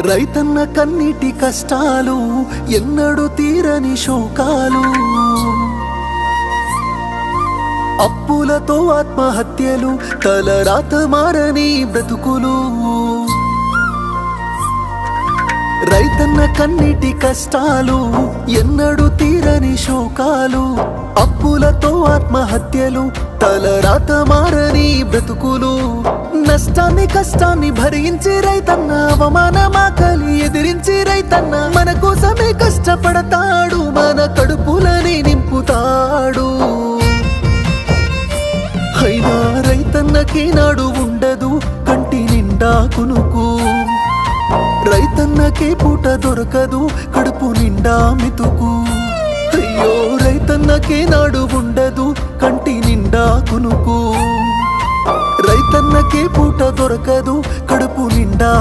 రైతన్న కన్నీటి కష్టాలు ఎన్నడూ తీరని శోకాలు, అప్పులతో ఆత్మహత్యలు, తలరాత మారని బ్రతుకులు. రైతన్న కన్నీటి కష్టాలు ఎన్నడూ తీరని శోకాలు, అప్పులతో ఆత్మహత్యలు, తలరాత మారని బ్రతుకులు. నష్టాన్ని కష్టాన్ని భరించి రైతన్న, అవమానమాకలి ఎదిరించి రైతన్న మన కోసమే కష్టపడతాడు, మన కడుపులని నింపుతాడు. అయినా రైతన్నకి నాడు ఉండదు కంటి నిండా కునుకు, రైతన్నకే పూట దొరకదు కడుపు నిండా మితుకు. అయ్యో రైతన్నకే నాడు ఉండదు కంటి నిండా కునుకు, రైతన్నకే పూట దొరకదు కడుపు నిండా